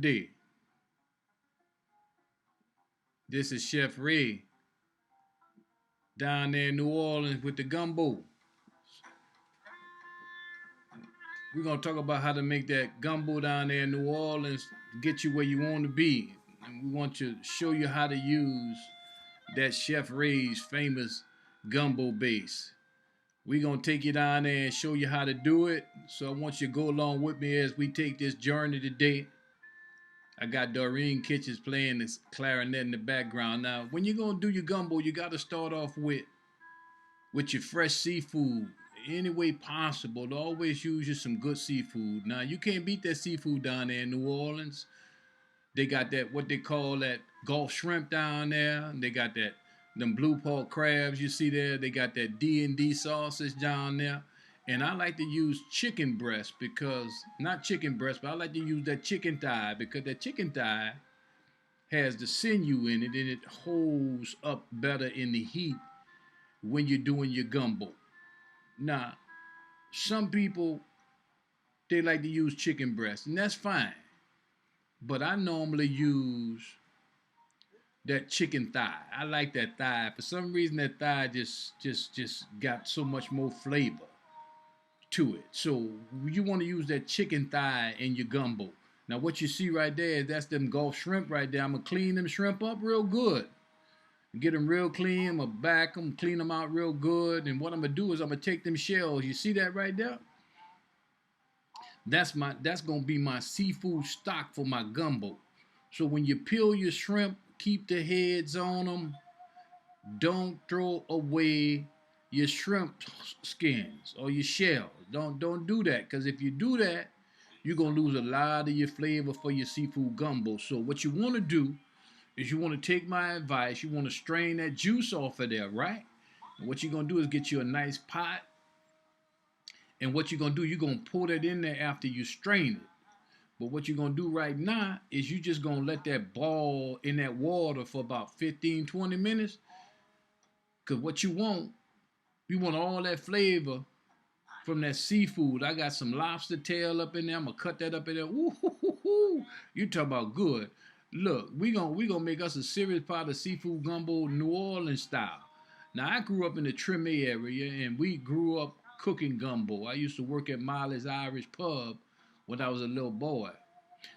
Day. This is Chef Ray down there in New Orleans with the gumbo. We're gonna talk about how to make that gumbo down there in New Orleans get you where you want to be. And we want to show you how to use that Chef Ray's famous gumbo base. We're gonna take you down there and show you how to do it. So I want you to go along with me as we take this journey today. I got Doreen Kitchens playing this clarinet in the background. Now, when you're gonna do your gumbo, you gotta start off with your fresh seafood any way possible. Always use you some good seafood. Now, you can't beat that seafood down there in New Orleans. They got that what they call that Gulf shrimp down there. They got that them blue pork crabs you see there. They got that D&D sausage down there. And I like to use chicken breast because not chicken breast, but I like to use that chicken thigh because that chicken thigh has the sinew in it and it holds up better in the heat when you're doing your gumbo. Now, some people they like to use chicken breast, and that's fine. But I normally use that chicken thigh. I like that thigh. For some reason, that thigh just got so much more flavor to it. So you want to use that chicken thigh in your gumbo. Now, what you see right there is that's them Gulf shrimp right there. I'm gonna clean them shrimp up real good. Get them real clean. I'm gonna back them, clean them out real good. And what I'm gonna do is I'm gonna take them shells. You see that right there? That's gonna be my seafood stock for my gumbo. So when you peel your shrimp, keep the heads on them. Don't throw away your shrimp skins or your shells. Don't do that, because if you do that, you're gonna lose a lot of your flavor for your seafood gumbo. So what you want to do is you want to take my advice. You want to strain that juice off of there, right? And what you're gonna do is get you a nice pot. And what you're gonna do, you're gonna pour that in there after you strain it. But what you're gonna do right now is you just gonna let that ball in that water for about 15, 20 minutes. Cause what you want all that flavor from that seafood. I got some lobster tail up in there. I'm gonna cut that up in there. Ooh, hoo, hoo, hoo. You talk about good. Look, we gonna make us a serious pot of seafood gumbo, New Orleans style. Now I grew up in the Treme area, and we grew up cooking gumbo. I used to work at Miley's Irish Pub when I was a little boy.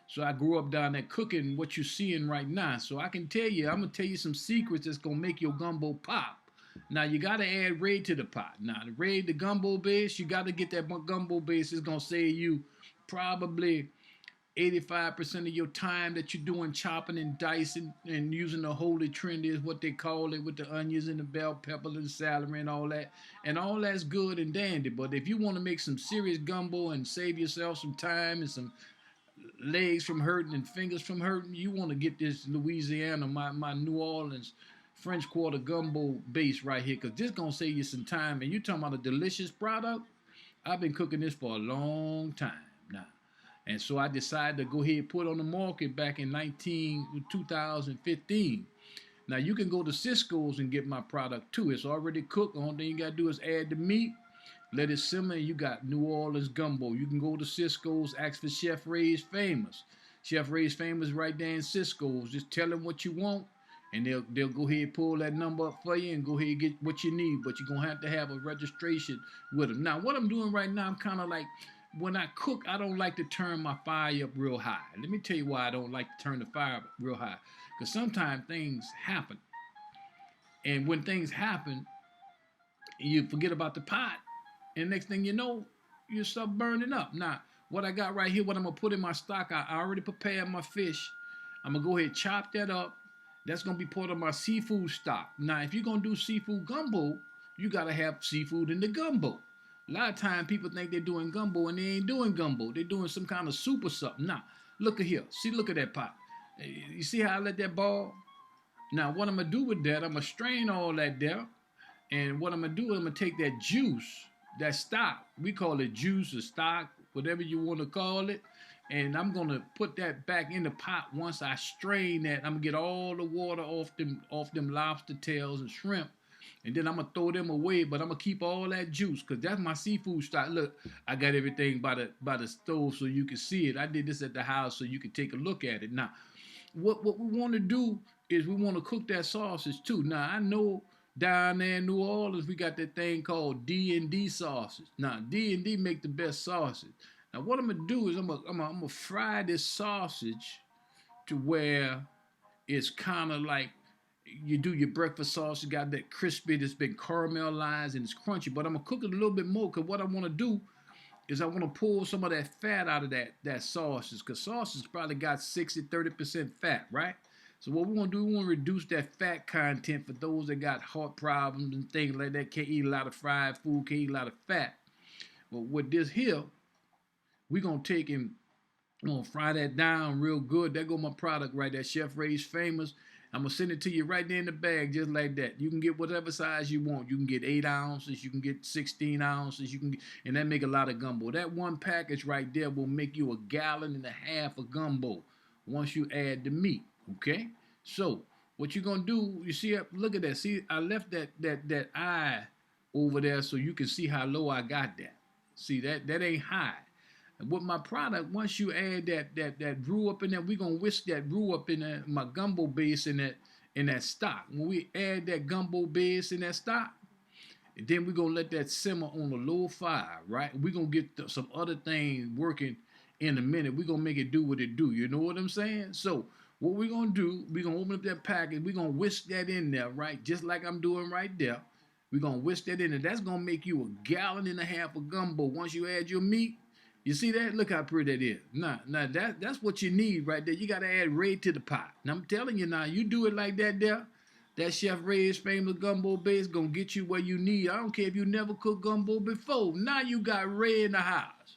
So I grew up down there cooking what you're seeing right now. So I can tell you, I'm gonna tell you some secrets that's gonna make your gumbo pop. Now you gotta add Raid to the pot. Now the Raid, the gumbo base, you gotta get that gumbo base. It's gonna save you probably 85% of your time that you're doing chopping and dicing and using the holy trinity is what they call it, with the onions and the bell pepper and the celery and all that. And all that's good and dandy. But if you want to make some serious gumbo and save yourself some time and some legs from hurting and fingers from hurting, you want to get this Louisiana, my New Orleans French Quarter gumbo base right here, because this gonna save you some time. And you talking about a delicious product. I've been cooking this for a long time now. And so I decided to go ahead and put it on the market back in 2015. Now you can go to Cisco's and get my product too. It's already cooked. The only thing you gotta do is add the meat, let it simmer, and you got New Orleans gumbo. You can go to Cisco's, ask for Chef Ray's Famous. Chef Ray's Famous right there in Cisco's. Just tell them what you want, and they'll go ahead and pull that number up for you and go ahead and get what you need. But you're gonna have to have a registration with them. Now what I'm doing right now, I'm kind of like, when I cook, I don't like to turn my fire up real high. Let me tell you why I don't like to turn the fire up real high. Because sometimes things happen. And when things happen, you forget about the pot. And next thing you know, you start burning up. Now, what I got right here, what I'm going to put in my stock, I already prepared my fish. I'm going to go ahead and chop that up. That's going to be part of my seafood stock. Now, if you're going to do seafood gumbo, you got to have seafood in the gumbo. A lot of times people think they're doing gumbo and they ain't doing gumbo. They're doing some kind of soup or something. Now, look at here. See, look at that pot. You see how I let that ball? Now, what I'm going to do with that, I'm going to strain all that there. And what I'm going to do is I'm going to take that juice, that stock. We call it juice or stock, whatever you want to call it. And I'm going to put that back in the pot once I strain that. I'm going to get all the water off them lobster tails and shrimp. And then I'm gonna throw them away, but I'm gonna keep all that juice because that's my seafood stock. Look, I got everything by the stove so you can see it. I did this at the house so you can take a look at it. Now, what we want to do is we want to cook that sausage too. Now I know down there in New Orleans we got that thing called D&D sausage. Now D&D make the best sausage. Now what I'm gonna do is I'm gonna fry this sausage to where it's kind of like you do your breakfast sausage, got that crispy that's been caramelized and it's crunchy. But I'm gonna cook it a little bit more because what I want to do is I want to pull some of that fat out of that sausage because sausage probably got 60-30% fat, right? So what we want to do, we want to reduce that fat content for those that got heart problems and things like that, can't eat a lot of fried food, can't eat a lot of fat. But with this here, we're going to take and I'm gonna fry that down real good. There go my product right there, Chef Ray's Famous. I'm gonna send it to you right there in the bag, just like that. You can get whatever size you want. You can get 8 ounces, you can get 16 ounces, you can get, and that make a lot of gumbo. That one package right there will make you 1.5 gallons of gumbo once you add the meat. Okay? So what you're gonna do, you see, look at that. See, I left that eye over there so you can see how low I got that. See that ain't high. And with my product, once you add that roux up in there, we're gonna whisk that roux up in my gumbo base in that stock. When we add that gumbo base in that stock, and then we're gonna let that simmer on a low fire, right? We're gonna get some other things working in a minute. We're gonna make it do what it do. You know what I'm saying? So what we're gonna do, we're gonna open up that package, we're gonna whisk that in there, right? Just like I'm doing right there. We're gonna whisk that in there. That's gonna make you 1.5 gallons of gumbo once you add your meat. You see that? Look how pretty that is. Now that's what you need right there. You got to add Ray to the pot. Now I'm telling you now, you do it like that there, that Chef Ray's Famous Gumbo Base gonna get you where you need. I don't care if you never cooked gumbo before. Now you got Ray in the house.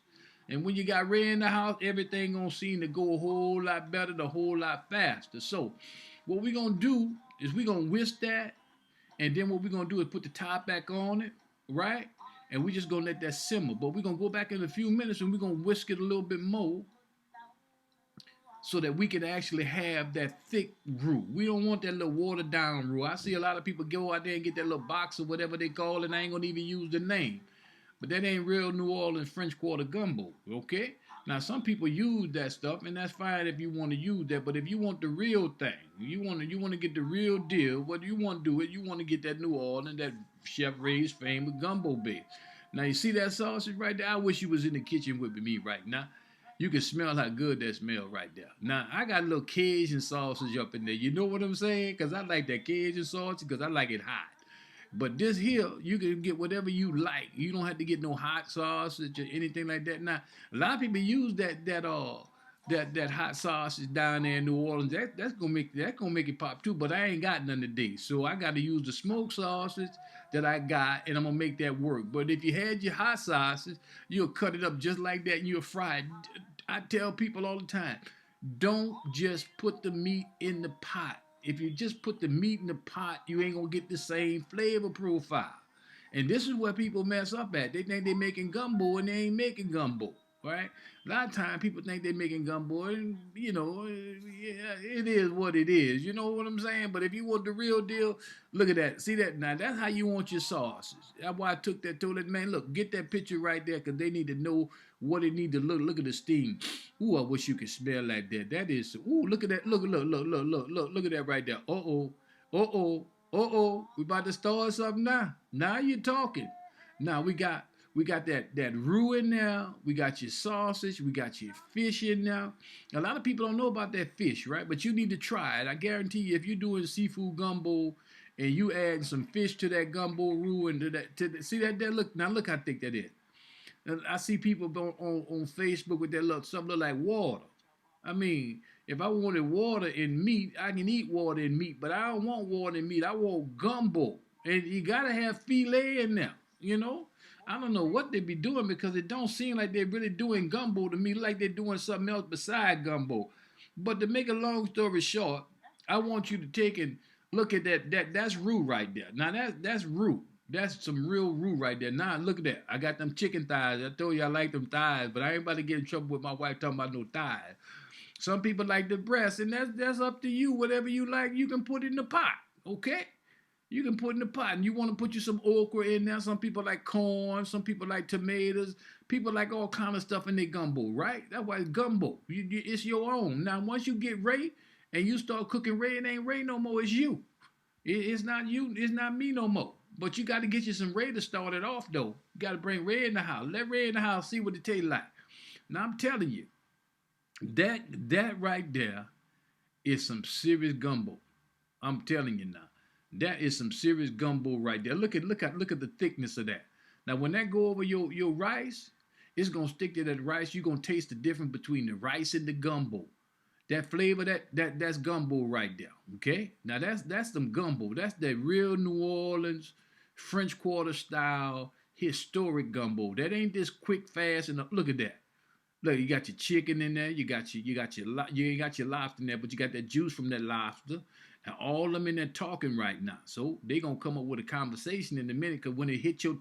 And when you got Ray in the house, everything gonna seem to go a whole lot better, a whole lot faster. So what we gonna do is we gonna whisk that, and then what we're gonna do is put the top back on it, right? And we just gonna let that simmer. But we're gonna go back in a few minutes and we're gonna whisk it a little bit more so that we can actually have that thick roux. We don't want that little watered down roux. I see a lot of people go out there and get that little box or whatever they call it. I ain't gonna even use the name. But that ain't real New Orleans French Quarter gumbo, okay? Now some people use that stuff, and that's fine if you want to use that. But if you want the real thing, you want to get the real deal. What you want to do is you want to get that New Orleans, that Chef Ray's Famous Gumbo Base. Now you see that sausage right there? I wish you was in the kitchen with me right now. You can smell how good that smell right there. Now I got a little Cajun sausage up in there. You know what I'm saying? Cause I like that Cajun sausage because I like it hot. But this here, you can get whatever you like. You don't have to get no hot sausage or anything like that. Now, a lot of people use that hot sausage down there in New Orleans. That's gonna make it pop too. But I ain't got none today, so I got to use the smoked sausage that I got, and I'm gonna make that work. But if you had your hot sausage, you'll cut it up just like that and you'll fry it. I tell people all the time, don't just put the meat in the pot. If you just put the meat in the pot, you ain't gonna get the same flavor profile. And this is where people mess up at. They think they're making gumbo and they ain't making gumbo, right? A lot of times people think they're making gumbo and, yeah, it is what it is. You know what I'm saying? But if you want the real deal, look at that. See that? Now, that's how you want your sauces. That's why I took that, told it, man, look, get that picture right there because they need to know what it need to look. Look at the steam. Ooh, I wish you could smell like that. That is, ooh, look at that. Look at that right there. We about to start something now. Now you're talking. Now we got that roux in there. We got your sausage. We got your fish in there. A lot of people don't know about that fish, right? But you need to try it. I guarantee you, if you're doing seafood gumbo and you add some fish to that gumbo roux and see that look now look how thick that is. I see people on Facebook with that something look like water. I mean, if I wanted water in meat, I can eat water in meat, but I don't want water in meat. I want gumbo. And you gotta have filet in there, you know? I don't know what they be doing because it don't seem like they're really doing gumbo to me, like they're doing something else beside gumbo. But to make a long story short, I want you to take and look at that's roux right there. Now that's roux. That's some real roux right there. Now look at that. I got them chicken thighs. I told you I like them thighs, but I ain't about to get in trouble with my wife talking about no thighs. Some people like the breast, and that's up to you. Whatever you like, you can put in the pot. Okay? You can put in the pot, and you want to put you some okra in there. Some people like corn, some people like tomatoes, people like all kind of stuff in their gumbo, right? That's why it's gumbo. It's your own. Now, once you get Ray and you start cooking Ray, it ain't Ray no more. It's you. It's not you. It's not me no more. But you got to get you some Ray to start it off, though. You got to bring Ray in the house. Let Ray in the house see what it tastes like. Now, I'm telling you, that right there is some serious gumbo. I'm telling you now. That is some serious gumbo right there. Look at the thickness of that. Now when that go over your rice, it's gonna stick to that rice. You're gonna taste the difference between the rice and the gumbo. That flavor, that's gumbo right there. Okay? Now that's some gumbo. That's that real New Orleans, French Quarter style, historic gumbo. That ain't this quick, fast, and look at that. Look, you got your chicken in there. You ain't got your lobster in there, but you got that juice from that lobster, and all of them in there talking right now. So they gonna come up with a conversation in a minute, cause when it hit your